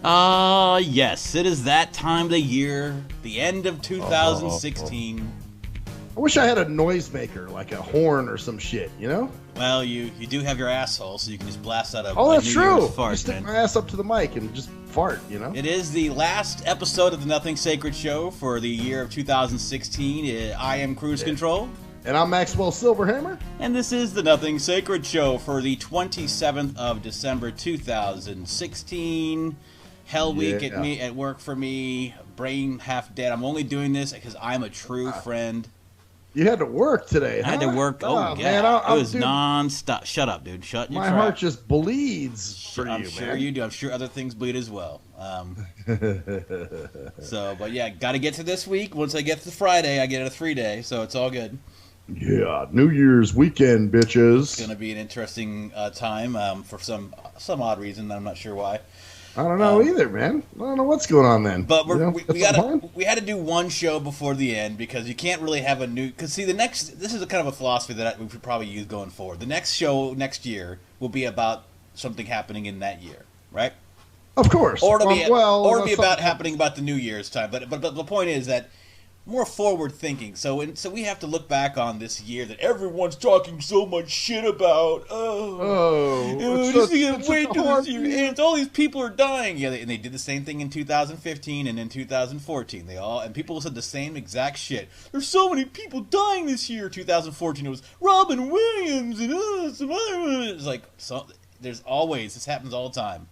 Yes, it is that time of the year, the end of 2016. I wish I had a noisemaker, like a horn or some shit, you know? Well, you do have your asshole, so you can just blast out a that's New true. Year's fart, You stick man. my ass up to the mic and just fart, you know? It is the last episode of the Nothing Sacred Show for the year of 2016. I am Cruise Control. And I'm Maxwell Silverhammer. And this is the Nothing Sacred Show for the 27th of December 2016. Hell week at work for me. Brain half dead. I'm only doing this because I'm a true friend. You had to work today, huh? I had to work. Oh, yeah. Man, it was non-stop. Shut up, dude. Shut your My trap. heart just bleeds for I'm you, sure man. you do. I'm sure other things bleed as well. But yeah, got to get to this week. Once I get to Friday, I get a 3-day, so it's all good. Yeah, New Year's weekend, bitches. It's going to be an interesting time for some odd reason. I'm not sure why. I don't know either, man. I don't know what's going on then. But we had to do one show before the end because you can't really have a new. Because see, this is a kind of a philosophy that we should probably use going forward. The next show next year will be about something happening in that year, right? Of course. Or it'll be about happening about the New Year's time. But the point is that more forward thinking. So we have to look back on this year that everyone's talking so much shit about. This year ends. All these people are dying. Yeah, and they did the same thing in 2015 and in 2014. And people said the same exact shit. There's so many people dying this year. 2014 it was Robin Williams and some other. It's like there's always this happens all the time.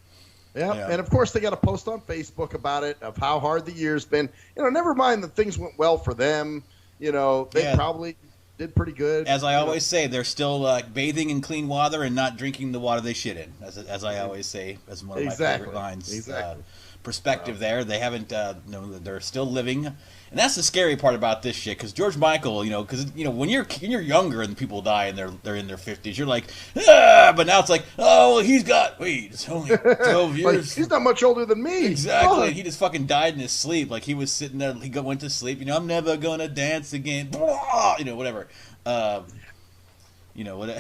Yeah, and of course they got to post on Facebook about it, of how hard the year's been. Never mind that things went well for them. They probably did pretty good. As I always say, they're still bathing in clean water and not drinking the water they shit in. As I always say, as one of my favorite lines. Exactly. Perspective there. They haven't. They're still living, and that's the scary part about this shit. Because George Michael, because when you're younger and people die and they're in their 50s, you're like, but now it's like, oh, well, it's only 12 years. He's not much older than me. Exactly. Oh. He just fucking died in his sleep. Like he was sitting there. He went to sleep. I'm never gonna dance again. Whatever.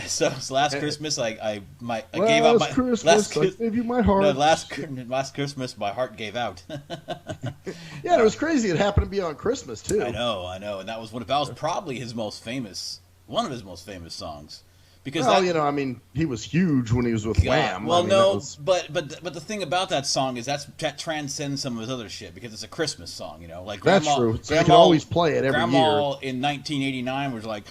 So last Christmas I gave out my Christmas. I gave you my heart. No, last Christmas my heart gave out. Yeah, it was crazy. It happened to be on Christmas too. I know, and that was probably one of his most famous songs. Because he was huge when he was with Wham. Well, but the thing about that song is that transcends some of his other shit because it's a Christmas song, like Grandma, that's true. So you can always play it every Grandma year. In 1989 was like,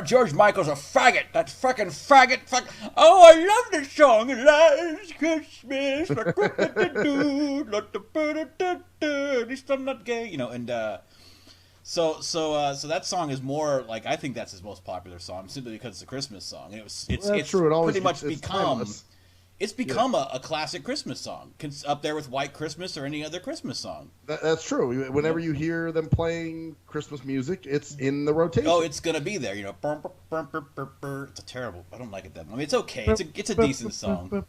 George Michael's a faggot. That fucking faggot. Oh, I love this song. Last Christmas, at least I'm not gay, So that song is more like, I think that's his most popular song simply because it's a Christmas song. It's true. It's become a classic Christmas song. It's up there with White Christmas or any other Christmas song. That's true. Whenever you hear them playing Christmas music, it's in the rotation. Oh, it's gonna be there. It's a terrible. I don't like it that much. I mean, it's okay. It's a decent song.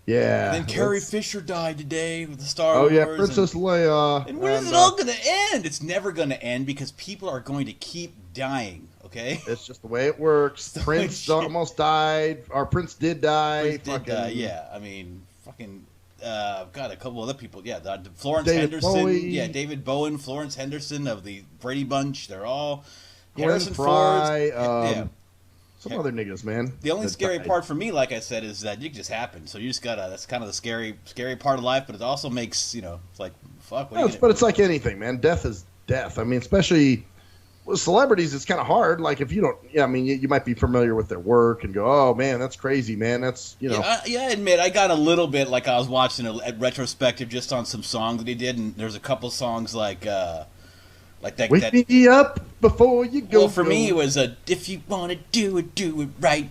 Yeah. And then Carrie Fisher died today with the Star Wars. Oh, yeah, Princess Leia. And when is it all going to end? It's never going to end because people are going to keep dying, okay? It's just the way it works. Prince almost died. Or Prince did die. Yeah. I mean, fucking... got a couple other people. Yeah, Florence David Henderson. Bowie. Yeah, David Bowen, Florence Henderson of the Brady Bunch. They're all... Glenn Harrison Fry. Ford. Some other niggas, man. The only scary part for me, like I said, is that it just happened. So you just gotta. That's kind of the scary part of life. But it also makes it's like fuck. But it's like anything, man. Death is death. I mean, especially with celebrities, it's kind of hard. Like if you don't, you might be familiar with their work and go, oh man, that's crazy, man. That's I admit I got a little bit like I was watching a retrospective just on some songs that he did, and there's a couple songs like that. Wake me up before you go. Well, for me, it was if you want to do it right,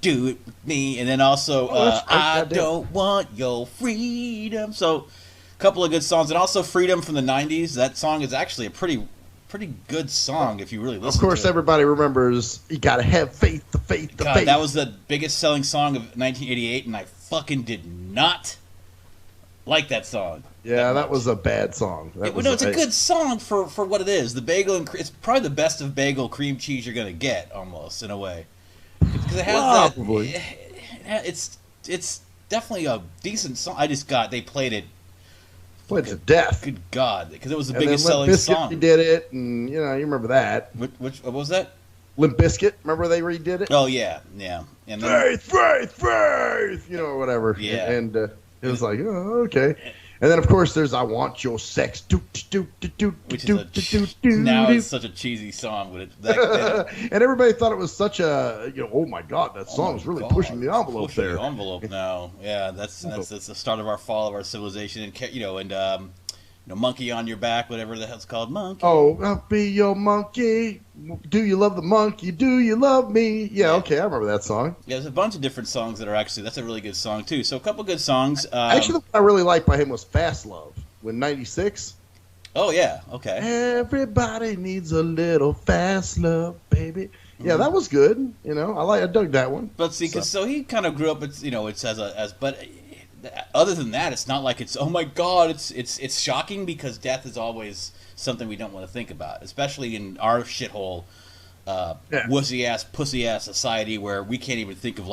do it with me. And then also, I don't want your freedom. So, a couple of good songs. And also, Freedom from the 90s. That song is actually a pretty good song if you really listen to it. Of course, everybody remembers, you got to have faith, the faith. That was the biggest selling song of 1988, and I fucking did not like that song. Yeah, that was a bad song. It's a good song for what it is. The bagel and it's probably the best of bagel cream cheese you're gonna get, almost in a way, because it has probably. It's definitely a decent song. They played it. Played to death. Good God, because it was the And biggest then Limp selling Bizkit song. redid it, and you remember that. Which what was that? Limp Bizkit, remember they redid it? Oh yeah. And then, Faith, or whatever. Yeah. And it was like, oh, okay. And then of course there's "I Want Your Sex," which is now it's such a cheesy song, but and everybody thought it was such a, oh my God, that song was really pushing the envelope pushing there. the envelope now. Yeah, that's the start of our fall of our civilization, and Monkey on Your Back, whatever the hell it's called, Monkey. Oh, I'll be your monkey. Do you love the monkey? Do you love me? Yeah, okay, I remember that song. Yeah, there's a bunch of different songs that are that's a really good song too. So a couple good songs. Actually, the one I really liked by him was "Fast Love" when '96. Oh yeah, okay. Everybody needs a little fast love, baby. Yeah, that was good. I dug that one. But see, so he kind of grew up. But other than that, it's not like it's, oh my God, it's shocking, because death is always something we don't want to think about, especially in our shithole, wussy ass, pussy ass society where we can't even think of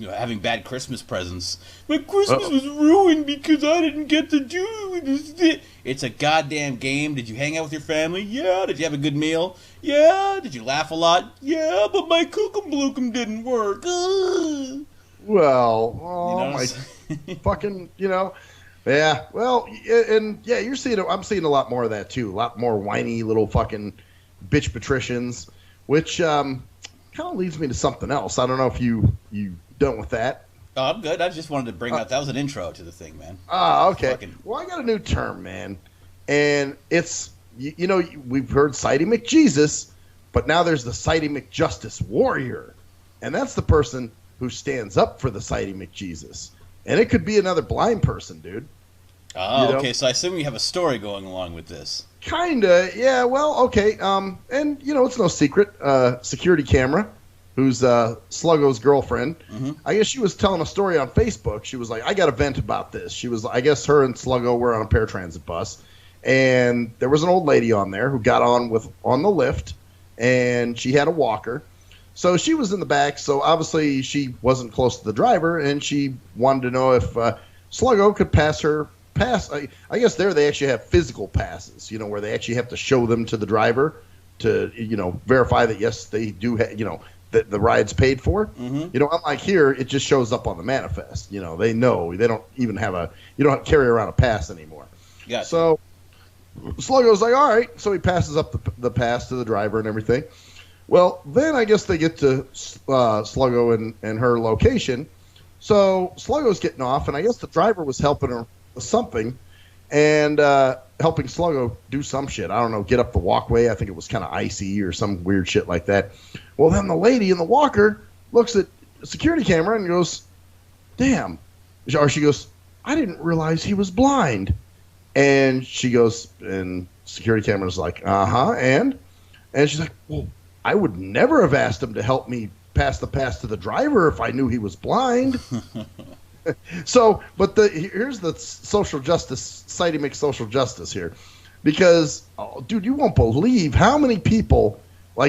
having bad Christmas presents. My Christmas was ruined because I didn't get to do this. It's a goddamn game. Did you hang out with your family? Yeah. Did you have a good meal? Yeah. Did you laugh a lot? Yeah. But my Kookum Blookum didn't work. Ugh. Well, my fucking, yeah. Well, and yeah, I'm seeing a lot more of that too. A lot more whiny little fucking bitch patricians, which kind of leads me to something else. I don't know if you done with that. Oh, I'm good. I just wanted to bring up, that was an intro to the thing, man. Okay. Well, I got a new term, man, and it's we've heard Sidey McJesus, but now there's the Sidey McJustice Warrior, and that's the person who stands up for the Sidey McJesus. And it could be another blind person, dude. Oh, okay. So I assume you have a story going along with this. Kinda, yeah. Well, okay. And it's no secret. Security camera, who's Sluggo's girlfriend. Mm-hmm. I guess she was telling a story on Facebook. She was like, "I got a vent about this." She was, I guess, her and Sluggo were on a paratransit bus, and there was an old lady on there who got on the lift, and she had a walker. So she was in the back, so obviously she wasn't close to the driver, and she wanted to know if Sluggo could pass. I guess they actually have physical passes, where they actually have to show them to the driver to, verify that, yes, they do, that the ride's paid for. Mm-hmm. Unlike here, it just shows up on the manifest. They know. They don't even you don't carry around a pass anymore. Gotcha. So Sluggo's like, all right. So he passes up the pass to the driver and everything. Well, then I guess they get to Sluggo and her location. So Sluggo's getting off, and I guess the driver was helping her with something and helping Sluggo do some shit. I don't know, get up the walkway. I think it was kind of icy or some weird shit like that. Well, then the lady in the walker looks at the security camera and goes, damn. Or she goes, I didn't realize he was blind. And she goes, and security camera's like, and she's like, well, I would never have asked him to help me pass the pass to the driver if I knew he was blind. So, but here's the social justice, Sidey McSocial Justice here. Because, dude, you won't believe how many people,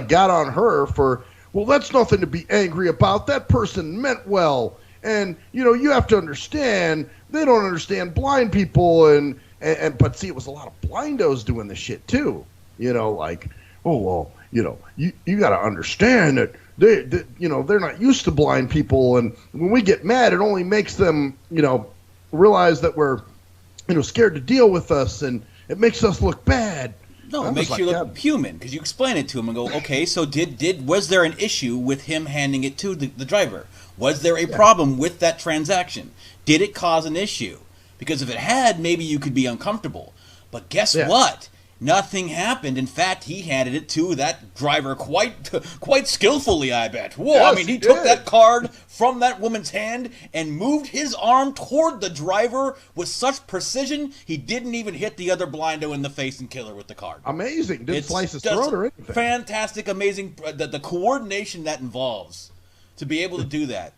got on her for, well, that's nothing to be angry about. That person meant well. And, you have to understand, they don't understand blind people. But see, it was a lot of blindos doing this shit, too. Oh, well, you got to understand that they're not used to blind people, and when we get mad, it only makes them, realize that we're, scared to deal with us, and it makes us look bad. No, it makes you look human, because you explain it to him and go, okay, so was there an issue with him handing it to the driver? Was there a problem with that transaction? Did it cause an issue? Because if it had, maybe you could be uncomfortable. But guess what? Nothing happened. In fact, he handed it to that driver quite skillfully, I bet. Whoa, yes, he took that card from that woman's hand and moved his arm toward the driver with such precision, he didn't even hit the other blindo in the face and kill her with the card. Amazing. Didn't slice his throat or anything. Fantastic, amazing. The coordination that involves to be able to do that.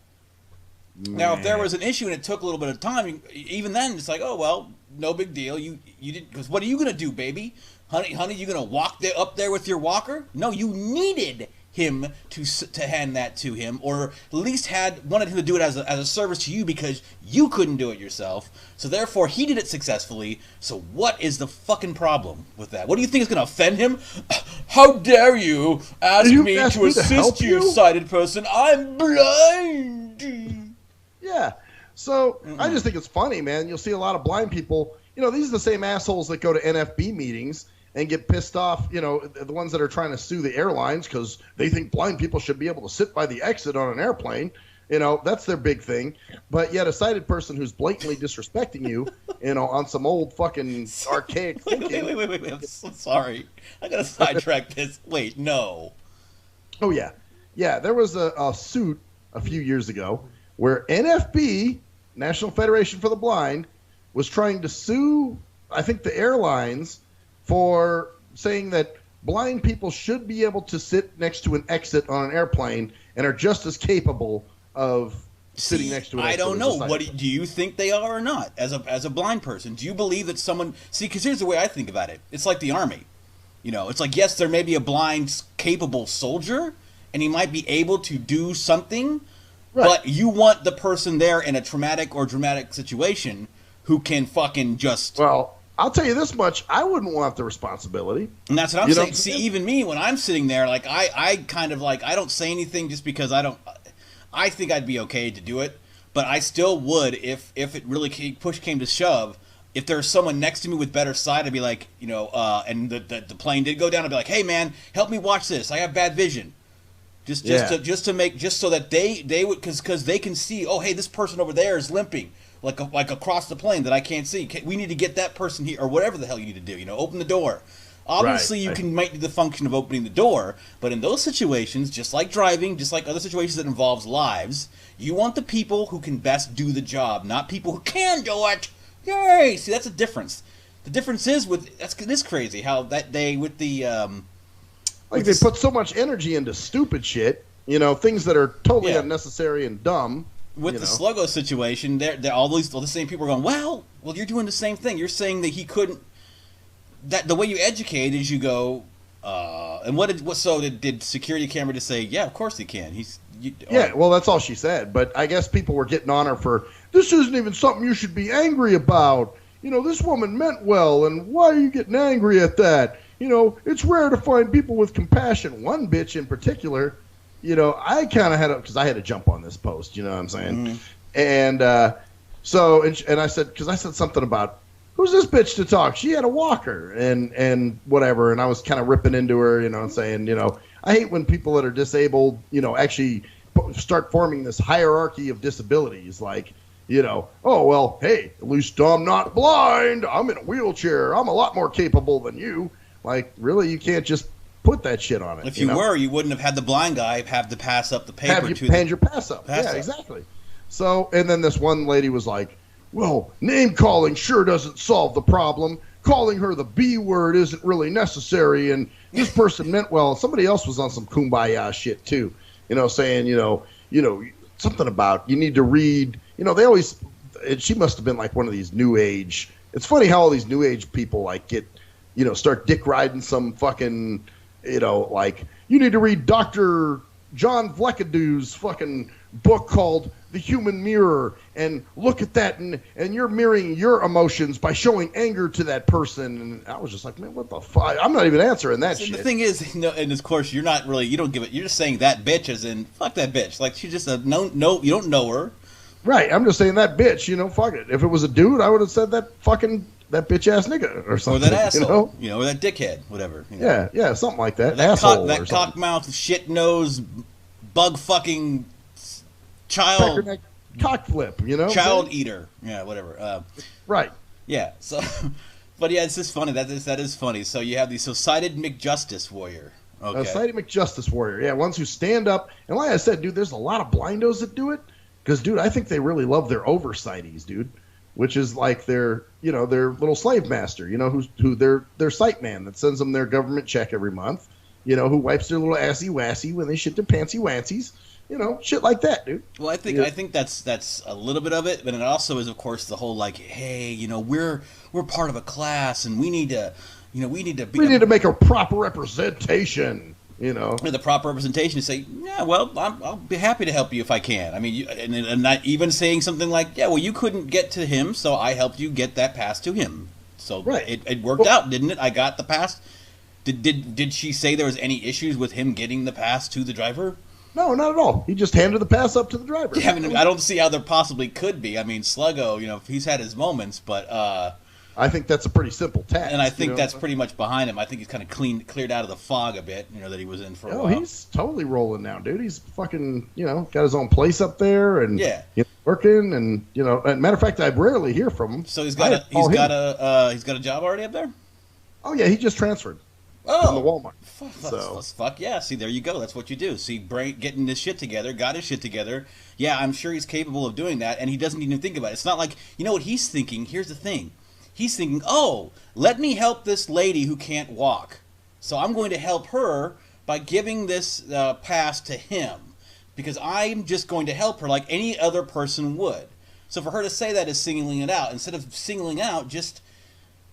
Man. Now, if there was an issue and it took a little bit of time, even then, it's like, oh, well, no big deal. You didn't, because what are you going to do, baby? Honey, you going to walk up there with your walker? No, you needed him to hand that to him, or at least wanted him to do it as a service to you because you couldn't do it yourself. So therefore, he did it successfully. So what is the fucking problem with that? What do you think is going to offend him? How dare you ask me to assist you, sighted person? I'm blind. Yeah. So I just think it's funny, man. You'll see a lot of blind people. You know, these are the same assholes that go to NFB meetings and get pissed off, you know, the ones that are trying to sue the airlines because they think blind people should be able to sit by the exit on an airplane. You know, that's their big thing. But yet a sighted person who's blatantly disrespecting you, you know, on some old fucking archaic thinking. Wait. I'm so sorry. I got to sidetrack this. Wait, no. Oh, yeah. Yeah, there was a suit a few years ago where NFB, National Federation for the Blind, was trying to sue, I think, the airlines for saying that blind people should be able to sit next to an exit on an airplane and are just as capable of sitting next to an exit. I don't know. What do you think they are or not? As a blind person, do you believe that someone? See, because here's the way I think about it. It's like the Army. You know, it's like, yes, there may be a blind, capable soldier, and he might be able to do something, right, but you want the person there in a traumatic or dramatic situation who can fucking just... Well, I'll tell you this much. I wouldn't want the responsibility. And that's what I'm saying. See, even me, when I'm sitting there, like, I kind of, like, I don't say anything just because I think I'd be okay to do it, but I still would if it really push came to shove. If there's someone next to me with better sight, I'd be like, you know, and the plane did go down, I'd be like, hey, man, help me watch this. I have bad vision. Just so that they would, because they can see, oh, hey, this person over there is limping. Like across the plane that I can't see. We need to get that person here, or whatever the hell you need to do. You know, open the door. Obviously, you might do the function of opening the door, but in those situations, just like driving, just like other situations that involves lives, you want the people who can best do the job, not people who can do it. Yay! See, that's a difference. The difference is it is crazy how that they with the they put so much energy into stupid shit. You know, things that are totally unnecessary and dumb. With the Sluggo situation, they're all the same people are going, well, you're doing the same thing. You're saying that he couldn't. That the way you educate is you go, and did security camera just say, yeah, of course he can. Well, that's all she said. But I guess people were getting on her for, this isn't even something you should be angry about. You know, this woman meant well, and why are you getting angry at that? You know, it's rare to find people with compassion. One bitch in particular. You know, I kind of because I had to jump on this post, you know what I'm saying? Mm-hmm. And I said, because I said something about, who's this bitch to talk? She had a walker and whatever. And I was kind of ripping into her, you know, and saying, you know, I hate when people that are disabled, you know, actually start forming this hierarchy of disabilities. Like, you know, oh, well, hey, at least I'm not blind. I'm in a wheelchair. I'm a lot more capable than you. Like, really, you can't just put that shit on it. If you were, you wouldn't have had the blind guy have to pass up the paper hand your pass up. Exactly. So, and then this one lady was like, well, name calling sure doesn't solve the problem. Calling her the B word isn't really necessary. And this person meant well. Somebody else was on some kumbaya shit too. You know, saying, you know, something about you need to read. You know, they always. She must have been like one of these new age. It's funny how all these new age people like start dick riding some fucking. You know, like, you need to read Dr. John Vleckadu's fucking book called The Human Mirror and look at that and you're mirroring your emotions by showing anger to that person. And I was just like, man, what the fuck? I'm not even answering that shit. The thing is, and of course, you're not really, you don't give it, you're just saying that bitch as in, fuck that bitch. Like, she's just you don't know her. Right. I'm just saying that bitch, you know, fuck it. If it was a dude, I would have said that bitch ass nigga or something. Or that asshole. You know, or that dickhead, whatever. You know? Yeah, something like that. That cock-mouthed, shit-nosed, bug-fucking child. Cock flip, you know? Child eater. Yeah, whatever. Right. Yeah, so, but yeah, it's just funny. That is funny. So you have the sighted McJustice warrior. Okay. Sighted McJustice warrior. Yeah, ones who stand up. And like I said, dude, there's a lot of blindos that do it. Because, dude, I think they really love their oversighties, dude. Which is like their little slave master, you know, who their sight man that sends them their government check every month, you know, who wipes their little assy wassy when they shit their pantsy wansies, you know, shit like that, dude. Well, I think that's a little bit of it, but it also is, of course, the whole like, hey, you know, we're part of a class and we need to make a proper representation. you know. The proper representation to say, yeah, well, I'll be happy to help you if I can. I mean, and not even saying something like, yeah, well, you couldn't get to him, so I helped you get that pass to him. So it worked out, didn't it? I got the pass. Did she say there was any issues with him getting the pass to the driver? No, not at all. He just handed the pass up to the driver. Yeah, I mean, I don't see how there possibly could be. I mean, Sluggo, he's had his moments, but I think that's a pretty simple task. And I think that's pretty much behind him. I think he's kind of cleared out of the fog a bit, that he was in for a while. He's totally rolling now, dude. He's fucking, got his own place up there and working and, and matter of fact, I rarely hear from him. So he's got a job already up there? Oh yeah, he just transferred. From the Walmart. Fuck yeah. See, there you go. That's what you do. See, getting his shit together, got his shit together. Yeah, I'm sure he's capable of doing that, and he doesn't even think about it. It's not like, what he's thinking? Here's the thing. He's thinking, let me help this lady who can't walk. So I'm going to help her by giving this pass to him, because I'm just going to help her like any other person would. So for her to say that is singling it out. Instead of singling out, just...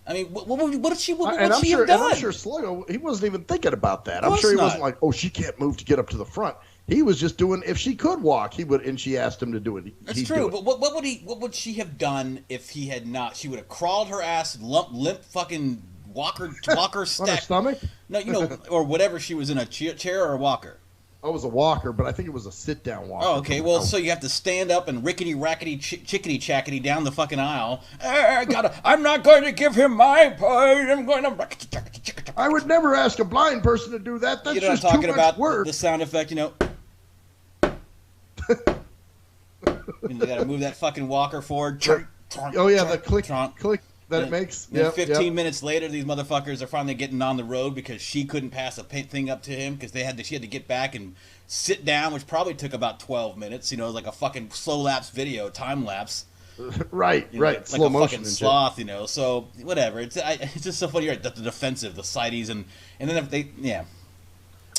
I mean, what did she have done? And I'm sure Sluggo, he wasn't even thinking about that. I'm sure he wasn't like, she can't move to get up to the front. He was just doing, if she could walk, he would, and she asked him to do it. That's true, but what would she have done if he had not? She would have crawled her ass, limp fucking walker stack. On her stomach? No, or whatever she was in, a chair or a walker. Oh, it was a walker, but I think it was a sit-down walker. Oh, okay. Well, so you have to stand up and rickety-rackety, chickety-chackety down the fucking aisle. I'm not going to give him my part. I'm going to... I would never ask a blind person to do that. That's just too much work. The sound effect, You got to move that fucking walker forward. Oh, yeah, the click that it makes. Then 15 minutes later, these motherfuckers are finally getting on the road because she couldn't pass a thing up to him because she had to get back and sit down, which probably took about 12 minutes. Like a fucking slow lapse video, time lapse. Right. Like slow a motion fucking sloth, So whatever. It's just so funny. Right? The defensive, the sighties, and then if they,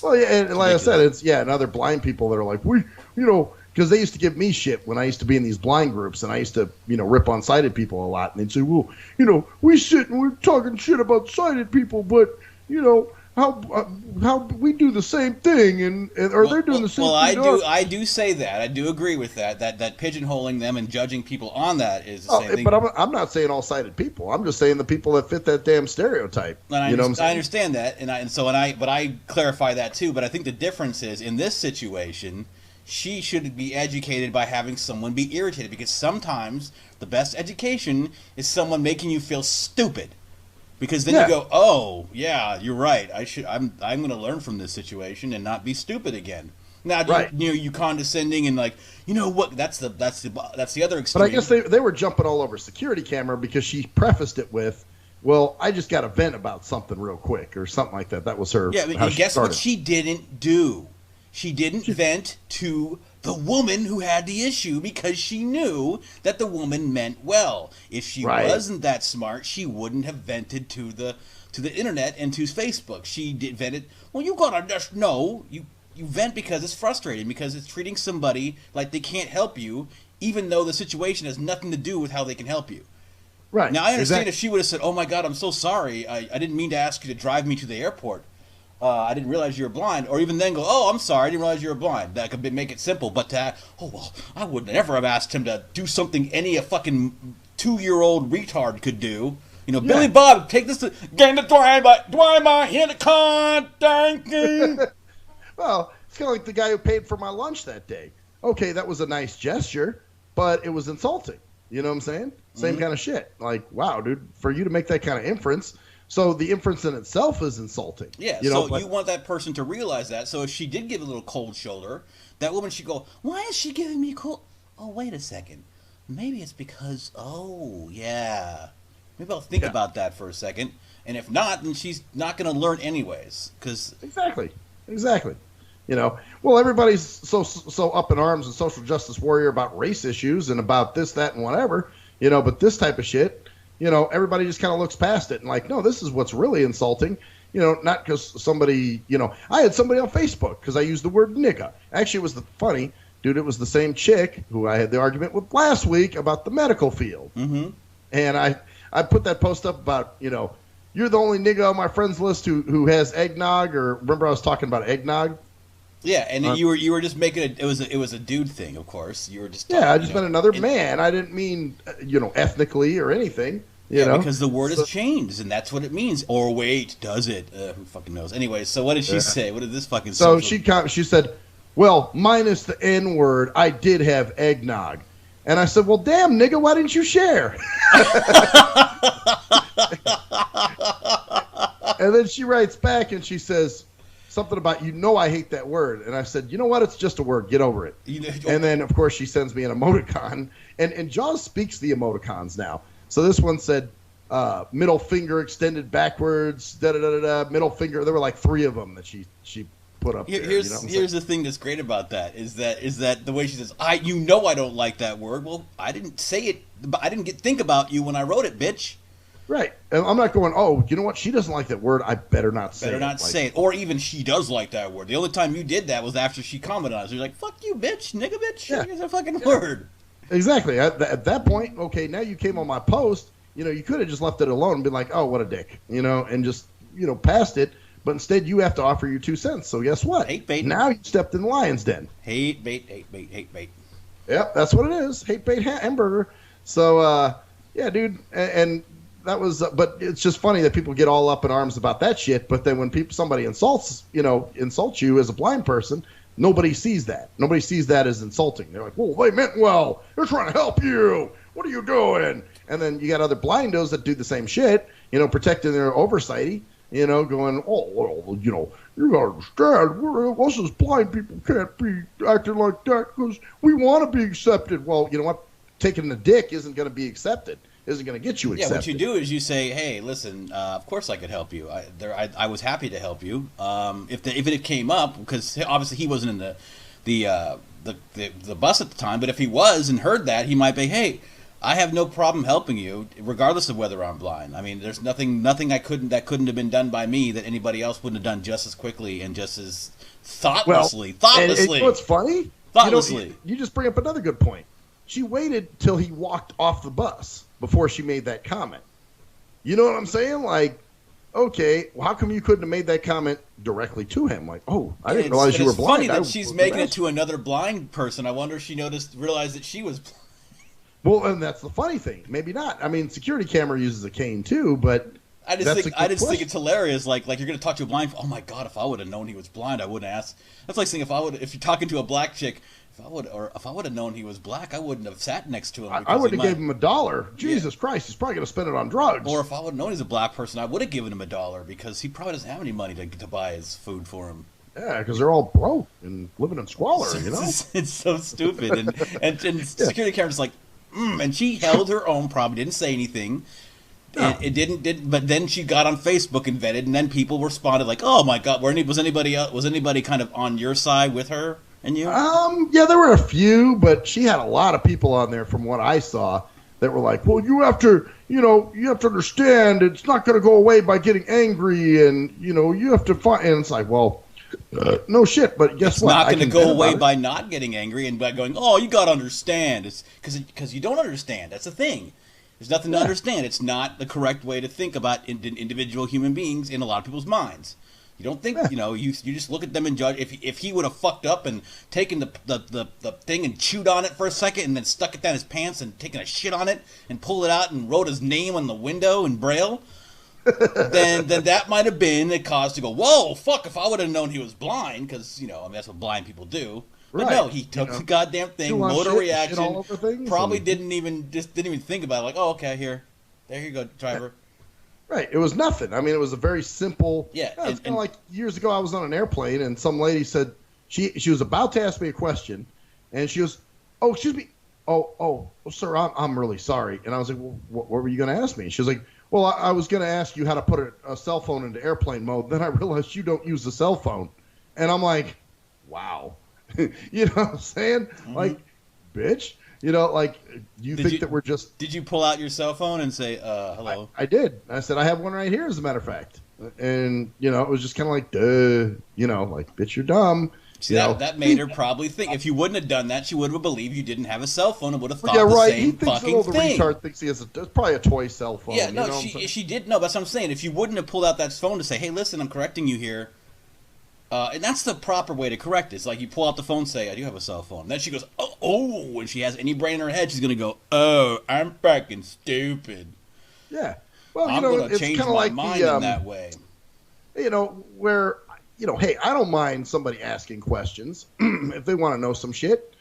Well, yeah, and like I said, it's and other blind people that are like, because they used to give me shit when I used to be in these blind groups, and I used to, rip on sighted people a lot, and they'd say, well, we sit and we're talking shit about sighted people, but, how we do the same thing, they're doing the same thing. Well, I do say that. I do agree with that pigeonholing them and judging people on that is the same thing. But I'm not saying all sighted people. I'm just saying the people that fit that damn stereotype. And I understand that, but I clarify that too. But I think the difference is in this situation, she should be educated by having someone be irritated, because sometimes the best education is someone making you feel stupid, because then you go, oh yeah, you're right. I'm going to learn from this situation and not be stupid again. Now, you condescending and like, what? That's the other extreme. But I guess they were jumping all over security camera because she prefaced it with, well, I just got to vent about something real quick or something like that. That was her. Yeah, but guess what she didn't do? She didn't vent to the woman who had the issue because she knew that the woman meant well. If she wasn't that smart, she wouldn't have vented to the internet and to Facebook. She vented. Well, you gotta just know you vent because it's frustrating, because it's treating somebody like they can't help you, even though the situation has nothing to do with how they can help you. Right. Now I understand if she would have said, "Oh my God, I'm so sorry. I didn't mean to ask you to drive me to the airport. I didn't realize you were blind," or even then go, "Oh, I'm sorry, I didn't realize you were blind." That could make it simple. But I would never have asked him to do something any a fucking 2-year-old retard could do. Billy Bob, take this to game the Dwemer in the con, thank you. Well, it's kind of like the guy who paid for my lunch that day. Okay, that was a nice gesture, but it was insulting. You know what I'm saying? Same kind of shit. Like, wow, dude, for you to make that kind of inference. So the inference in itself is insulting. Yeah, you want that person to realize that. So if she did give a little cold shoulder, that woman should go, why is she giving me cold? Oh, wait a second. Maybe it's because, yeah. Maybe I'll think about that for a second. And if not, then she's not going to learn anyways. Exactly. Well, everybody's so up in arms and social justice warrior about race issues and about this, that, and whatever, but this type of shit, everybody just kind of looks past it and like, no, this is what's really insulting, not because somebody, I had somebody on Facebook because I used the word nigga. Actually, it was funny, dude, it was the same chick who I had the argument with last week about the medical field. Mm-hmm. And I put that post up about, you're the only nigga on my friends list who has eggnog, or remember I was talking about eggnog? Yeah, and you were just making it was a dude thing, of course. You were just I just meant another man. I didn't mean ethnically or anything. You know, because the word has changed, and that's what it means. Or wait, does it? Who fucking knows? Anyway, so what did she say? What did this fucking? So she said, "Well, minus the N word, I did have eggnog," and I said, "Well, damn, nigga, why didn't you share?" And then she writes back and she says something about, I hate that word. And I said, you know what? It's just a word. Get over it. And then, of course, she sends me an emoticon. And Jaws speaks the emoticons now. So this one said, middle finger extended backwards, da-da-da-da-da, middle finger. There were like 3 of them that she put up there. Here's the thing that's great about that is that the way she says, I don't like that word. Well, I didn't say it. I didn't think about you when I wrote it, bitch. Right. And I'm not going, oh, you know what? She doesn't like that word. I better not say it. Better not say it. Or even she does like that word. The only time you did that was after she commented on it. So you're like, fuck you, bitch, nigga, bitch. Yeah. It's a fucking word. Exactly. At that point, okay, now you came on my post. You could have just left it alone and been like, oh, what a dick. And just, passed it. But instead, you have to offer your 2 cents. So guess what? Hate bait. Now you stepped in the lion's den. Hate bait, hate bait, hate bait. Yep, that's what it is. Hate bait hamburger. So, yeah, dude. And that was, but it's just funny that people get all up in arms about that shit. But then when somebody insults you as a blind person, nobody sees that. Nobody sees that as insulting. They're like, well, they meant well. They're trying to help you. What are you doing? And then you got other blindos that do the same shit, protecting their oversighty, going, oh, well, you gotta understand, us as blind people can't be acting like that because we want to be accepted. Well, you know what? Taking the dick isn't going to be accepted. Isn't going to get you accepted. Yeah, what you do is you say, "Hey, listen, of course I could help you. I was happy to help you. If it came up, because obviously he wasn't in the bus at the time, but if he was and heard that, he might be, hey, I have no problem helping you, regardless of whether I'm blind. I mean, there's nothing that couldn't have been done by me that anybody else wouldn't have done just as quickly and just as thoughtlessly. And you know what's funny? Thoughtlessly. You just bring up another good point. She waited till he walked off the bus before she made that comment. You know what I'm saying? Like, okay, well, how come you couldn't have made that comment directly to him? Like, oh, I didn't realize you were blind. It's funny that she's making it to another blind person. I wonder if she realized that she was blind. Well, and that's the funny thing. Maybe not. I mean, security camera uses a cane too, but I just think it's hilarious. Like you're gonna talk to a blind. Oh my god, if I would have known he was blind, I wouldn't ask. That's like saying if you're talking to a black chick. If I would have known he was black, I wouldn't have sat next to him. I would have gave him $1. Jesus Christ, he's probably going to spend it on drugs. Or if I would have known he's a black person, I would have given him $1 because he probably doesn't have any money to buy his food for him. Yeah, because they're all broke and living in squalor, It's so stupid. And security camera's like, and she held her own, probably didn't say anything. No. It didn't. But then she got on Facebook and vetted, and then people responded like, "Oh my God, was anybody kind of on your side with her?" And you? Yeah, there were a few, but she had a lot of people on there from what I saw that were like, well, you have to understand it's not going to go away by getting angry, and, you have to find, and it's like, well, no shit, but guess what? It's not going to go away by not getting angry and by going, oh, you got to understand. It's because you don't understand. That's the thing. There's nothing to understand. It's not the correct way to think about individual human beings in a lot of people's minds. You don't think, you just look at them and judge. If he would have fucked up and taken the thing and chewed on it for a second and then stuck it down his pants and taken a shit on it and pulled it out and wrote his name on the window in Braille, then that might have been a cause to go, whoa, fuck, if I would have known he was blind, because, that's what blind people do. But no, he took the goddamn thing, motor reaction, probably didn't even think about it, like, oh, okay, there you go, driver. Right, it was nothing. I mean, it was a very simple. Yeah, it's kind of like years ago. I was on an airplane, and some lady said she was about to ask me a question, and she goes, "Oh, excuse me, oh, sir, I'm really sorry." And I was like, "Well, what were you going to ask me?" She was like, "Well, I was going to ask you how to put a cell phone into airplane mode. Then I realized you don't use the cell phone," and I'm like, "Wow," you know what I'm saying? Mm-hmm. Like, bitch. Do you think that we're just... Did you pull out your cell phone and say, hello? I did. I said, I have one right here, as a matter of fact. And, it was just kind of like, duh, like, bitch, you're dumb. See, that made her probably think. If you wouldn't have done that, she would have believed you didn't have a cell phone and would have thought the same fucking the thing. retard thinks he has it's probably a toy cell phone. Yeah, no, she did. No, that's what I'm saying. If you wouldn't have pulled out that phone to say, "Hey, listen, I'm correcting you here," and that's the proper way to correct it. It's like you pull out the phone, and say, "I do have a cell phone." And then she goes, "Oh," when she has any brain in her head, she's gonna go, "Oh, I'm fucking stupid." Yeah, well, I'm gonna change my mind in that way. Where. Hey, I don't mind somebody asking questions if they want to know some shit,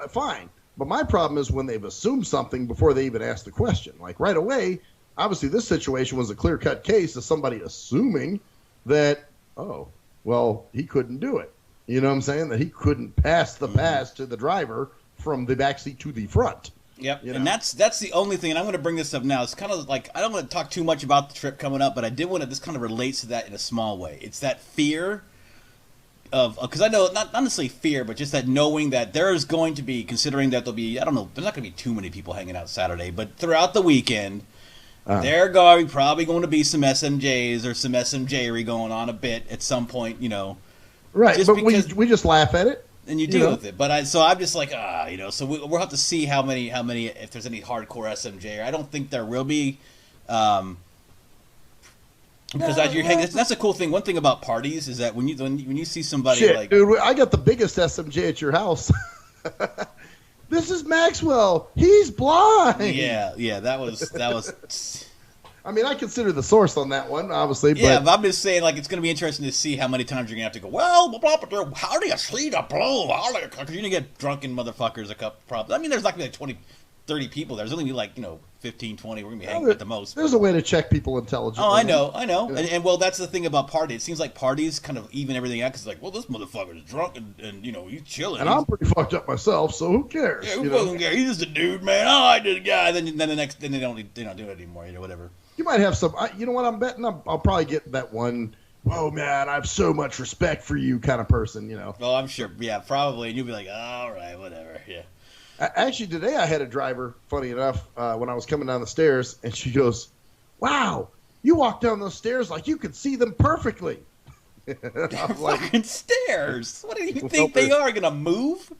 fine. But my problem is when they've assumed something before they even ask the question. Like right away, obviously this situation was a clear-cut case of somebody assuming that, oh, well, he couldn't do it. You know what I'm saying? That he couldn't pass the pass to the driver from the backseat to the front. Yep, and that's the only thing, and I'm going to bring this up now. It's kind of like, I don't want to talk too much about the trip coming up, but I did want to, this kind of relates to that in a small way. It's that fear of, because I know, not necessarily fear, but just that knowing that there is going to be, considering that there'll be, I don't know, there's not going to be too many people hanging out Saturday, but throughout the weekend, there are probably going to be some SMJs or some SMJery going on a bit at some point, Right, but we just laugh at it. And you deal with it, but I'm just like so we'll have to see how many if there's any hardcore SMJ. I don't think there will be, because that's a cool thing. One thing about parties is that when you see somebody like, dude, I got the biggest SMJ at your house. This is Maxwell. He's blind. Yeah, that was. I mean, I consider the source on that one, obviously. Yeah, but I'm just saying, like, it's going to be interesting to see how many times you're going to have to go, well, blah, blah, blah, how do you see the blue? Because you're going to get drunken motherfuckers a couple problems. I mean, there's not going to be like 20, 30 people. There's only going to be like, 15, 20. We're going to be hanging at the most. There's a way to check people intelligently. Oh, I know. Yeah. And well, that's the thing about parties. It seems like parties kind of even everything out because it's like, well, this motherfucker's drunk and he's chilling. And I'm pretty fucked up myself, so who cares? Yeah, who fucking cares? He's just a dude, man. Oh, I did a guy. Then they don't do it anymore, whatever. You might have some. You know what? I'm betting I'll probably get that one. Oh man, I have so much respect for you, kind of person. Oh, I'm sure. Yeah, probably. And you'll be like, all right, whatever. Yeah. Actually, today I had a driver. Funny enough, when I was coming down the stairs, and she goes, "Wow, you walk down those stairs like you could see them perfectly." I'm like, fucking stairs. What do you think they are gonna move?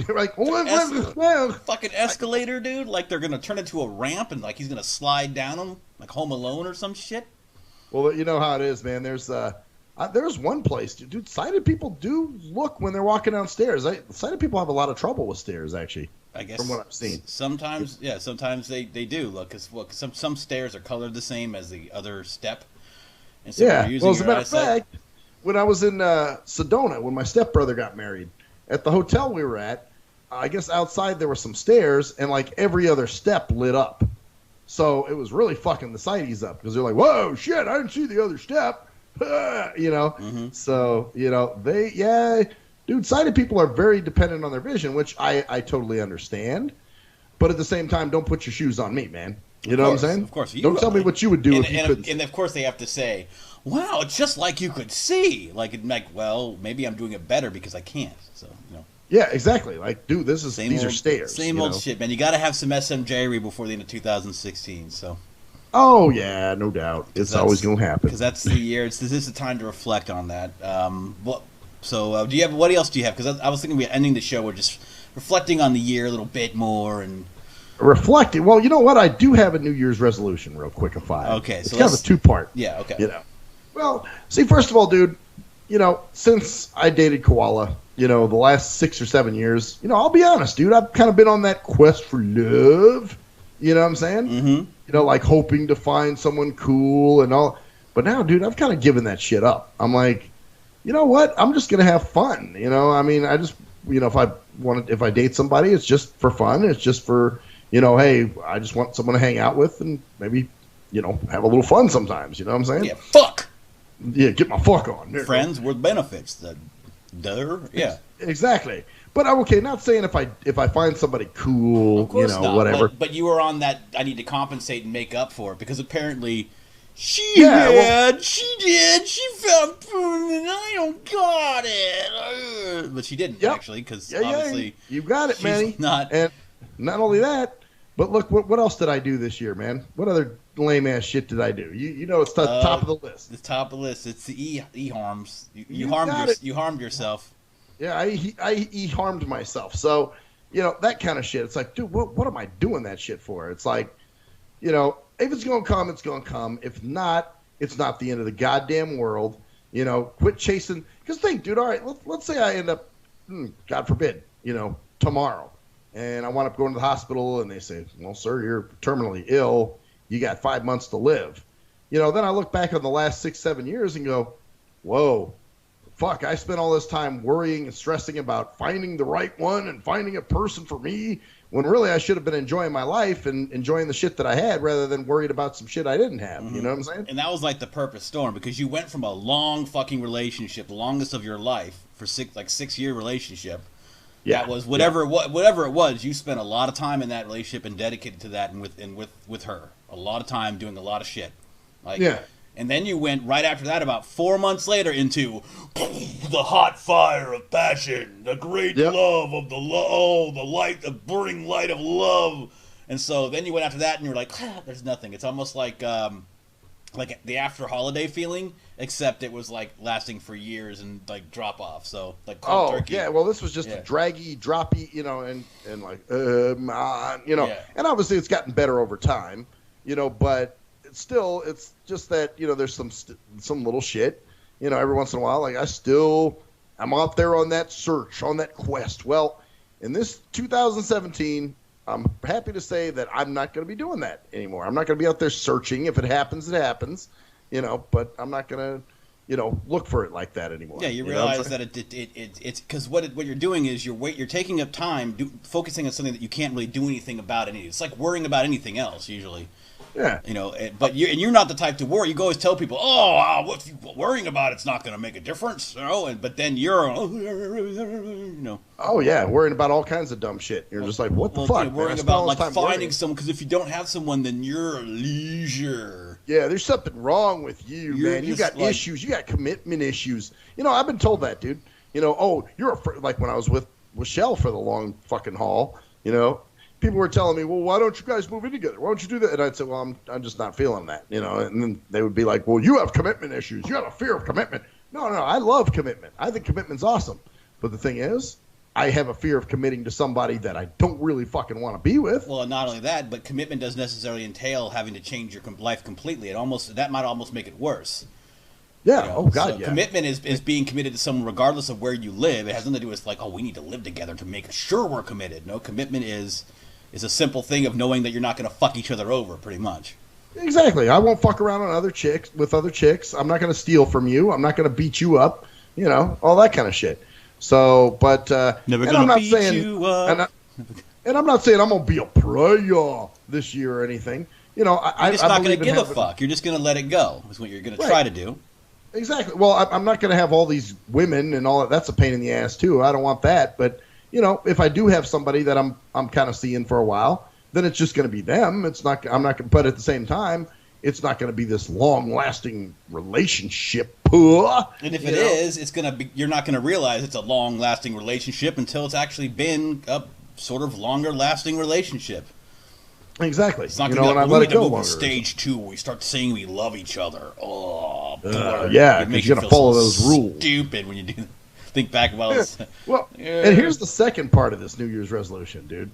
Like fucking escalator, dude. Like they're gonna turn into a ramp and like he's gonna slide down them like Home Alone or some shit. Well, you know how it is, man. There's one place, dude. Sighted people do look when they're walking downstairs. Sighted people have a lot of trouble with stairs, actually. I guess from what I've seen. Sometimes, yeah. Sometimes they do look because some stairs are colored the same as the other step. And so yeah. Well, as a matter of fact, when I was in Sedona, when my stepbrother got married. At the hotel we were at, I guess outside there were some stairs, and like every other step lit up. So it was really fucking the sighties up because they're like, "Whoa, shit! I didn't see the other step," Mm-hmm. So dude, sighted people are very dependent on their vision, which I totally understand. But at the same time, don't put your shoes on me, man. You know what I'm saying? Of course. Don't tell me what you would do if you couldn't. And of course, they have to say, "Wow, it's just like you could see." Well, maybe I'm doing it better because I can't. So, Yeah, exactly. Like, dude, these are stairs. Same old shit, man. You got to have some SMJery before the end of 2016. So. Oh yeah, no doubt. It's always going to happen because that's the year. This is the time to reflect on that. So, do you have what else do you have? Because I was thinking we ending the show. We're just reflecting on the year a little bit more and. Reflecting. Well, you know what? I do have a New Year's resolution, real quick, of 5. Okay, so it's kind of a 2-part. Yeah. Okay. Well, see, first of all, dude, since I dated Koala, the last 6 or 7 years, I'll be honest, dude, I've kind of been on that quest for love. You know what I'm saying? Mm-hmm. Like hoping to find someone cool and all. But now, dude, I've kind of given that shit up. I'm like, you know what? I'm just gonna have fun. I mean, I just, if I date somebody, it's just for fun. It's just for. Hey, I just want someone to hang out with and maybe, have a little fun sometimes. You know what I'm saying? Yeah, fuck. Yeah, get my fuck on. Friends with benefits. Yeah. Exactly. But okay, not saying if I find somebody cool, not, whatever. But you were on that. I need to compensate and make up for it because apparently she did. She found food and I don't got it. But she didn't actually because obviously you got it, man. Not. And not only that. But look, what else did I do this year, man? What other lame ass shit did I do? It's the top of the list. The top of the list. It's the e-harms. You harmed yourself. Yeah, I harmed myself. So, that kind of shit. It's like, dude, what am I doing that shit for? It's like, if it's going to come, it's going to come. If not, it's not the end of the goddamn world. Quit chasing. Because think, dude, all right, let's say I end up, God forbid, tomorrow. And I wind up going to the hospital and they say, well, sir, you're terminally ill. You got 5 months to live. Then I look back on the last 6-7 years and go, whoa, fuck, I spent all this time worrying and stressing about finding the right one and finding a person for me when really I should have been enjoying my life and enjoying the shit that I had rather than worried about some shit I didn't have. Mm-hmm. You know what I'm saying? And that was like the perfect storm because you went from a long fucking relationship, the longest of your life, for 6-year relationship. Yeah. That was whatever it was, you spent a lot of time in that relationship and dedicated to that and with her. A lot of time doing a lot of shit. And then you went right after that, about 4 months later, into the hot fire of passion, the great love of the light, the burning light of love. And so then you went after that, and you're like, there's nothing. It's almost like the after holiday feeling, except it was like lasting for years and like drop off. So like cold turkey. Yeah. Well, this was just a draggy, droppy, and like, and obviously it's gotten better over time, but. Still, it's just that there's some little shit every once in a while. Like I'm out there on that search, on that quest. Well, in this 2017, I'm happy to say that I'm not going to be doing that anymore. I'm not going to be out there searching. If it happens, it happens. But I'm not going to look for it like that anymore. Yeah, you realize that it's because what you're doing is you're taking up time focusing on something that you can't really do anything about. It's like worrying about anything else usually. Yeah, but you're not the type to worry. You always tell people, what worrying about it's not going to make a difference, but then you're, Oh yeah, worrying about all kinds of dumb shit. You're just like, what the fuck? Worrying about like finding someone because if you don't have someone, then you're leisure. Yeah, there's something wrong with you, man. You got issues. You got commitment issues. I've been told that, dude. You're like when I was with Shell for the long fucking haul. People were telling me, well, why don't you guys move in together? Why don't you do that? And I'd say, well, I'm just not feeling that, And then they would be like, well, you have commitment issues. You have a fear of commitment. No, I love commitment. I think commitment's awesome. But the thing is, I have a fear of committing to somebody that I don't really fucking want to be with. Well, not only that, but commitment doesn't necessarily entail having to change your life completely. That might almost make it worse. Yeah. Oh God. So yeah. Commitment is being committed to someone regardless of where you live. It has nothing to do with like, we need to live together to make sure we're committed. No, commitment is a simple thing of knowing that you're not going to fuck each other over, pretty much. Exactly. I won't fuck around with other chicks. I'm not going to steal from you. I'm not going to beat you up. All that kind of shit. So, but never going to beat you up. And I'm not saying I'm going to be a pariah this year or anything. You're just not going to give a fuck. You're just going to let it go. Is what you're going to try to do. Exactly. Well, I'm not going to have all these women and all that. That's a pain in the ass too. I don't want that, but. If I do have somebody that I'm kind of seeing for a while, then it's just going to be them. I'm not. But at the same time, it's not going to be this long-lasting relationship. And if it is, it's going to be. You're not going to realize it's a long-lasting relationship until it's actually been a sort of longer-lasting relationship. Exactly. It's not going to be like, we move to stage 2 where we start saying we love each other. Oh, yeah, because you're going to follow those rules. Stupid when you do that. Think back about this. Well, and here's the second part of this New Year's resolution, dude.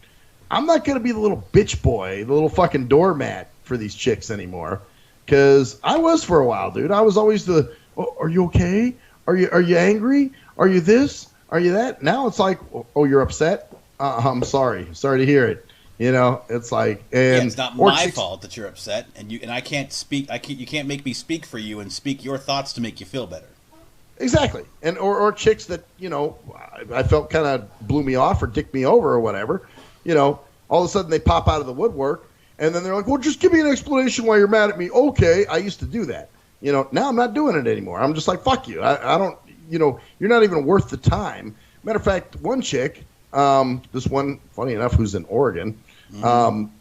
I'm not going to be the little bitch boy, the little fucking doormat for these chicks anymore. Because I was for a while, dude. I was always are you okay? Are you angry? Are you this? Are you that? Now it's like, you're upset? I'm sorry. Sorry to hear it. It's like, and it's not my fault that you're upset, and I can't speak. You can't make me speak for you and speak your thoughts to make you feel better. Exactly, and or chicks that I felt kind of blew me off or dicked me over or whatever. All of a sudden they pop out of the woodwork, and then they're like, "Well, just give me an explanation why you're mad at me." Okay, I used to do that. Now I'm not doing it anymore. I'm just like, "Fuck you." I don't. You're not even worth the time. Matter of fact, one chick, this one, funny enough, who's in Oregon,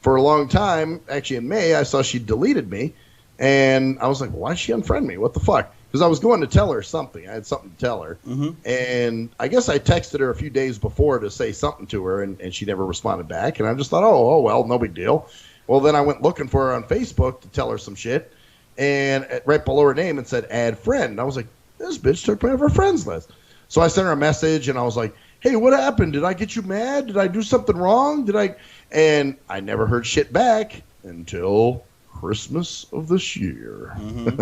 for a long time, actually in May, I saw she deleted me, and I was like, "Why did she unfriend me? What the fuck?" Because I was going to tell her something. I had something to tell her. Mm-hmm. And I guess I texted her a few days before to say something to her, and she never responded back. And I just thought, oh, well, no big deal. Well, then I went looking for her on Facebook to tell her some shit. And right below her name, it said, add friend. And I was like, this bitch took me off her friends list. So I sent her a message, and I was like, hey, what happened? Did I get you mad? Did I do something wrong? And I never heard shit back until Christmas of this year. Mm-hmm.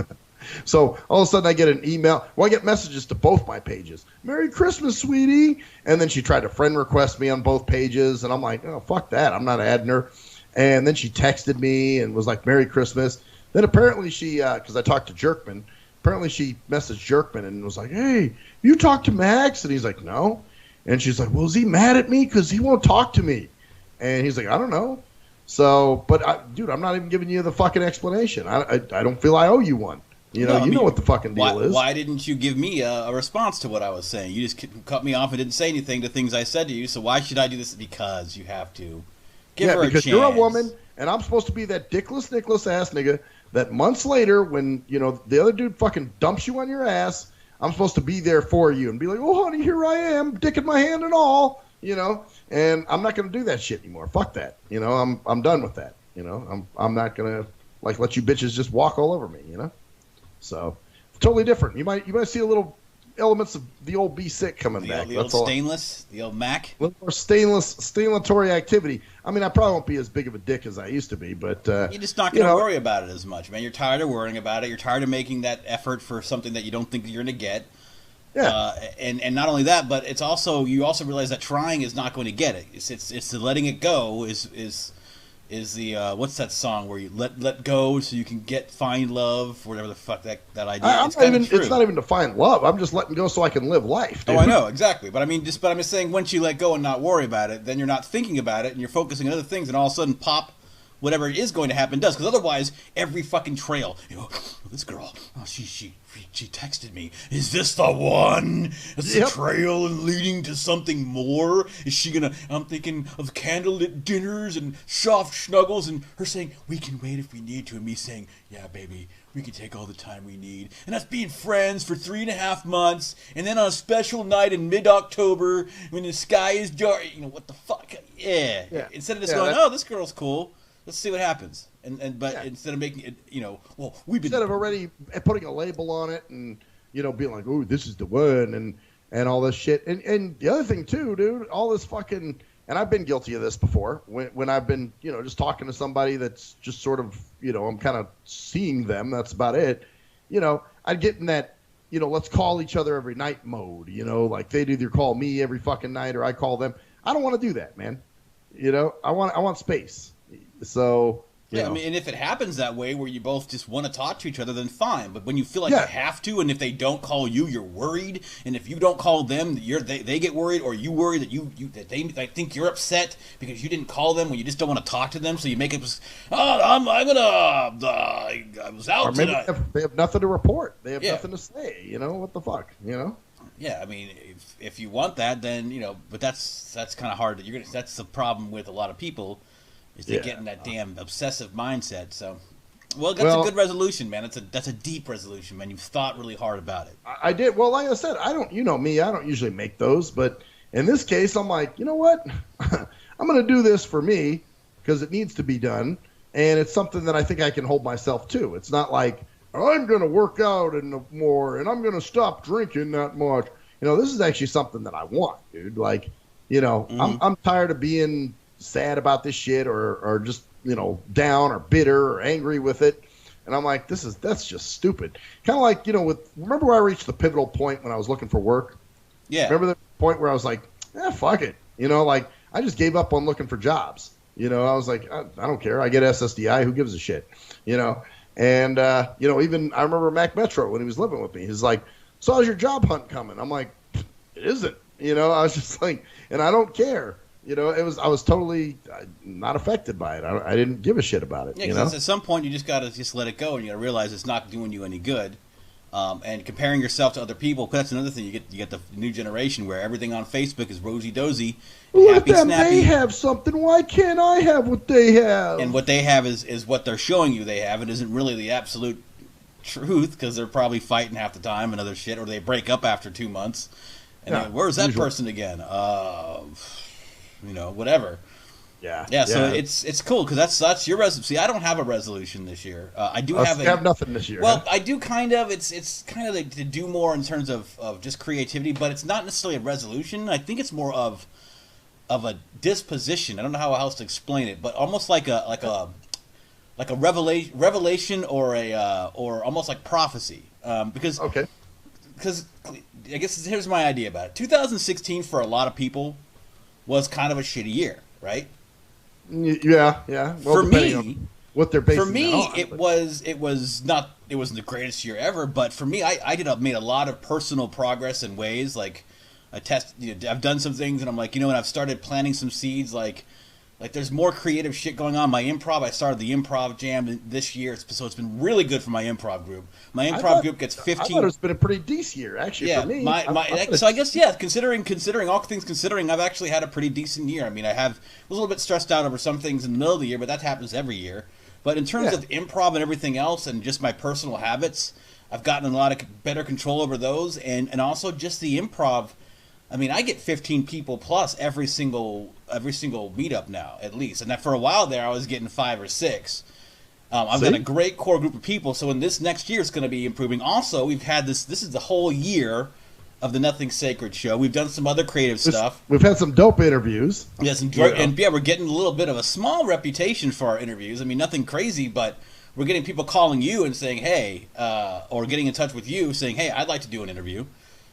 So all of a sudden I get an email. Well, I get messages to both my pages. Merry Christmas, sweetie. And then she tried to friend request me on both pages. And I'm like, oh, fuck that. I'm not adding her. And then she texted me and was like, Merry Christmas. Then apparently she, because I talked to Jerkman, apparently she messaged Jerkman and was like, hey, you talked to Max? And he's like, no. And she's like, well, is he mad at me? Because he won't talk to me. And he's like, I don't know. So, but, dude, I'm not even giving you the fucking explanation. I don't feel I owe you one. You know what the fucking deal is. Why didn't you give me a response to what I was saying? You just cut me off and didn't say anything to things I said to you, so why should I do this? Because you have to. Give her a chance. Because you're a woman, and I'm supposed to be that dickless Nicholas ass nigga that months later, when, the other dude fucking dumps you on your ass, I'm supposed to be there for you and be like, oh, honey, here I am, dick in my hand and all, and I'm not going to do that shit anymore. Fuck that. I'm done with that. I'm not going to, let you bitches just walk all over me, So, it's totally different. You might see a little elements of the old B-Sick coming back. The old stainless, the old Mac. A little more stainless activity. I mean, I probably won't be as big of a dick as I used to be, but you're just not going to worry about it as much, man. You're tired of worrying about it. You're tired of making that effort for something that you don't think you're going to get. Yeah. And not only that, but it's also you also realize that trying is not going to get it. It's the letting it go is the what's that song where you let go so you can find love, or whatever the fuck that idea. It's not even to find love. I'm just letting go so I can live life. Dude. Oh, I know exactly, but I'm just saying once you let go and not worry about it, then you're not thinking about it and you're focusing on other things, and all of a sudden pop. Whatever is going to happen does, because otherwise every fucking trail, this girl, she texted me. Is this the one? Is the trail leading to something more? Is she gonna? I'm thinking of candlelit dinners and soft snuggles, and her saying we can wait if we need to, and me saying, yeah, baby, we can take all the time we need, and that's being friends for 3.5 months, and then on a special night in mid-October when the sky is dark. What the fuck? Yeah. Instead of just going, oh, this girl's cool. Let's see what happens, but instead of making it, instead of already putting a label on it and being like, oh, this is the one and all this shit, and the other thing too, dude, all this fucking, and I've been guilty of this before when I've been just talking to somebody that's just sort of I'm kind of seeing them, that's about it, I'd get in that let's call each other every night mode, like they'd either call me every fucking night or I call them. I don't want to do that, man. I want space. So I mean, and if it happens that way where you both just want to talk to each other, then fine. But when you feel like you have to, and if they don't call you, you're worried, and if you don't call them, they get worried, or you worry that they think you're upset because you didn't call them when you just don't want to talk to them, so you make it. I was out tonight. They have nothing to report. They have nothing to say. What the fuck? Yeah, I mean, if you want that, then but that's kind of hard. That's the problem with a lot of people. Is they get in that damn obsessive mindset. So, that's a good resolution, man. That's a deep resolution, man. You've thought really hard about it. I did. Well, like I said, I don't. Me, I don't usually make those, but in this case, I'm like, you know what? I'm going to do this for me because it needs to be done, and it's something that I think I can hold myself to. It's not like I'm going to work out more and I'm going to stop drinking that much. This is actually something that I want, dude. Like, I'm tired of being sad about this shit or just down or bitter or angry with it, and I'm like, that's just stupid. Kind of like remember where I reached the pivotal point when I was looking for work? Yeah. Remember the point where I was like, fuck it, like I just gave up on looking for jobs. I was like, I don't care, I get SSDI, who gives a shit, and even I remember Mac Metro when he was living with me, he's like, so how's your job hunt coming? I'm like, it isn't. I was just like, and I don't care. I was totally not affected by it. I didn't give a shit about it. Yeah, because at some point you just got to let it go, and you got to realize it's not doing you any good. And comparing yourself to other people, that's another thing. You get the new generation where everything on Facebook is rosy dozy, happy snappy. They have something. Why can't I have what they have? And what they have is what they're showing you they have. It isn't really the absolute truth, because they're probably fighting half the time and other shit, or they break up after 2 months. And then, where's that person again? Whatever. Yeah, so it's cool because that's your resolution. See, I don't have a resolution this year. I do have nothing this year. Well, huh? I do kind of. It's kind of like to do more in terms of just creativity, but it's not necessarily a resolution. I think it's more of a disposition. I don't know how else to explain it, but almost like a revelation or almost like prophecy. Because I guess here's my idea about it. 2016 for a lot of people was kind of a shitty year, right? Yeah. Well, for me, on what they're basing for me, that on, it wasn't the greatest year ever. But for me, I made a lot of personal progress in ways like I've done some things, and I'm like, and I've started planting some seeds, like there's more creative shit going on. My improv, I started the improv jam this year, so it's been really good for my improv group. My improv group gets 15. I thought it's been a pretty decent year, actually, for me. So I guess, considering all things considering, I've actually had a pretty decent year. I mean, I was a little bit stressed out over some things in the middle of the year, but that happens every year. But in terms of improv and everything else, and just my personal habits, I've gotten a lot of better control over those, and also just the improv. I mean, I get 15 people plus every single meetup now, at least. And that for a while there, I was getting 5 or 6. I've got a great core group of people. So in this next year, it's going to be improving. Also, we've had this is the whole year of the Nothing Sacred show. We've done some other creative stuff. We've had some dope interviews. Yes, and we're getting a little bit of a small reputation for our interviews. I mean, nothing crazy, but we're getting people calling you and saying, hey, or getting in touch with you saying, hey, I'd like to do an interview.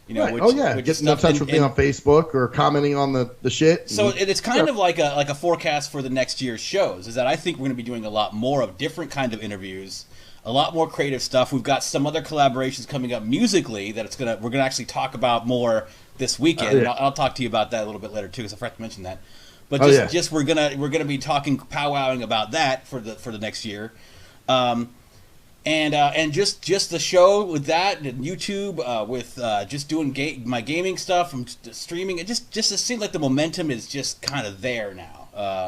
Right. Getting in touch with me on Facebook or commenting on the shit. So it's kind of like a forecast for the next year's shows. Is that I think we're going to be doing a lot more of different kind of interviews, a lot more creative stuff. We've got some other collaborations coming up musically that we're gonna actually talk about more this weekend. And I'll talk to you about that a little bit later too, because I forgot to mention that. But we're gonna be talking powwowing about that for the next year. And just the show with that and YouTube with just doing my gaming stuff and streaming, it just seems like the momentum is just kind of there now.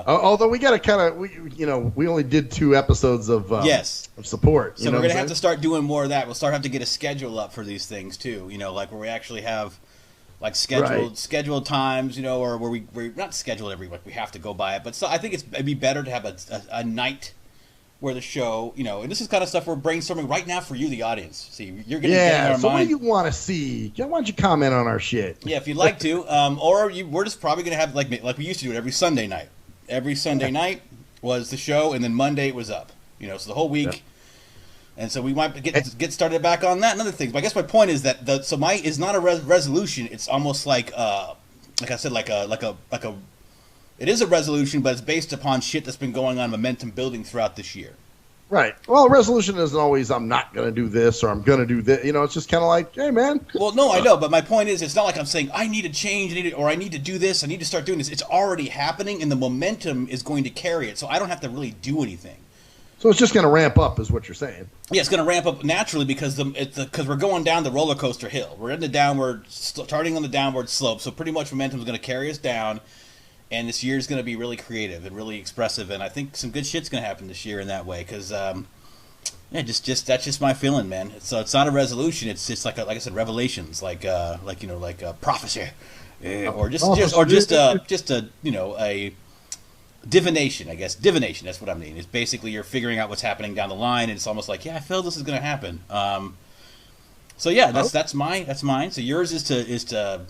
Although we got to we only did 2 episodes of support. So we're gonna have to start doing more of that. We'll start having to get a schedule up for these things too. Like where we actually have like scheduled times, or where we're not scheduled every week. We have to go by it, but so I think it'd be better to have a night where the show, and this is kind of stuff we're brainstorming right now for you, the audience. See, you're getting in our mind. What do you want to see? Why don't you comment on our shit? Yeah, if you'd like to, we're just probably gonna have like we used to do it every Sunday night. Every Sunday night was the show, and then Monday it was up. So the whole week. Yeah. And so we might get started back on that and other things. But I guess my point is that mine is not a resolution. It's almost like I said, like a. It is a resolution, but it's based upon shit that's been going on, momentum building throughout this year. Right. Well, a resolution isn't always I'm not going to do this or I'm going to do this. It's just kind of like, hey, man. Well, no, I know. But my point is, it's not like I'm saying I need to change, or I need to do this, I need to start doing this. It's already happening, and the momentum is going to carry it. So I don't have to really do anything. So it's just going to ramp up is what you're saying. Yeah, it's going to ramp up naturally because we're going down the roller coaster hill. We're in the starting on the downward slope. So pretty much momentum is going to carry us down. And this year is going to be really creative and really expressive, and I think some good shit's going to happen this year in that way. Because, that's just my feeling, man. So it's not a resolution; it's just like I said, revelations, like prophecy, or just a divination. I guess divination. That's what I mean. It's basically you're figuring out what's happening down the line, and it's almost like, I feel this is going to happen. So yeah, that's mine. So yours is to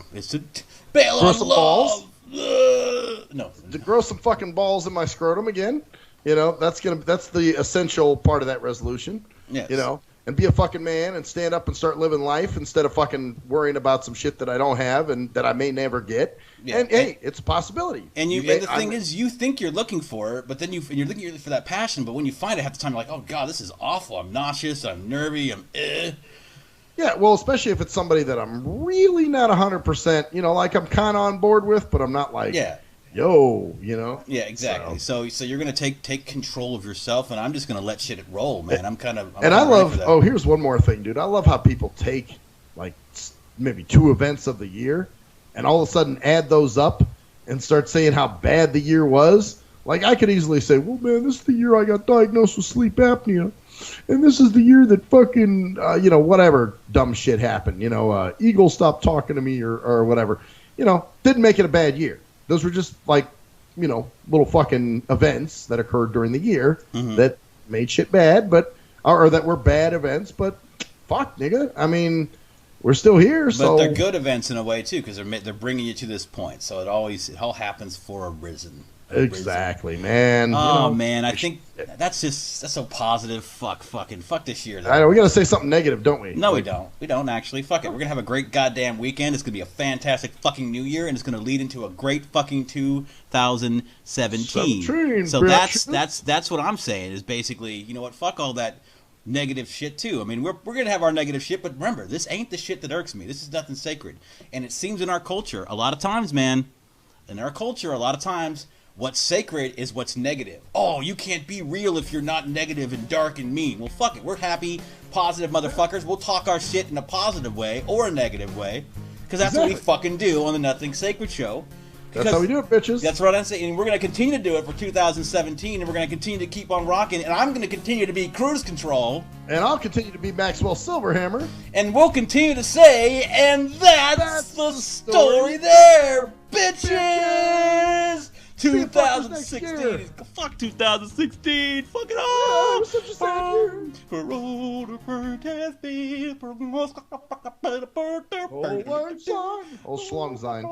bail on love. No, to grow some fucking balls in my scrotum again. That's the essential part of that resolution. Yes. And be a fucking man and stand up and start living life instead of fucking worrying about some shit that I don't have and that I may never get. Yeah. And hey, it's a possibility. And the thing is, you think you're looking for it, but then you're looking for that passion. But when you find it, half the time you're like, oh god, this is awful. I'm nauseous. I'm nervy. Yeah, well, especially if it's somebody that I'm really not 100%, like I'm kind of on board with, but I'm not like, yo. Yeah, exactly. So you're going to take control of yourself, and I'm just going to let shit roll, man. I love, here's one more thing, dude. I love how people take, like, maybe 2 events of the year, and all of a sudden add those up and start saying how bad the year was. Like, I could easily say, well, man, this is the year I got diagnosed with sleep apnea. And this is the year that fucking, whatever dumb shit happened. Eagle stopped talking to me or whatever. Didn't make it a bad year. Those were just, like, little fucking events that occurred during the year Mm-hmm. that made shit bad, or that were bad events. But fuck, nigga. I mean, we're still here. But So they're good events in a way too, because they're bringing you to this point. So it all happens for a reason. exactly, man. Oh man, I think that's so positive. Fuck this year. I know we got to say something negative, don't we? No, we don't. We don't actually. Fuck it. We're gonna have a great goddamn weekend. It's gonna be a fantastic fucking New Year, and it's gonna lead into a great fucking 2017. So that's what I'm saying. Is basically, you know what? Fuck all that negative shit too. I mean, we're gonna have our negative shit, but remember, this ain't the shit that irks me. This is nothing sacred, and it seems in our culture a lot of times, man. In our culture, a lot of times. What's sacred is what's negative. Oh, you can't be real if you're not negative and dark and mean. Well, fuck it. We're happy, positive motherfuckers. We'll talk our shit in a positive way or a negative way. Because that's what we fucking do on the Nothing Sacred Show. That's how we do it, bitches. That's what I'm saying. And we're going to continue to do it for 2017. And we're going to continue to keep on rocking. And I'm going to continue to be Cruise Control. And I'll continue to be Maxwell Silverhammer. And we'll continue to say, and that's the story there, bitches! 2016. Fuck 2016. Fuck it all. It was such a sad year. For all the protest people. Oh, Schlongzine.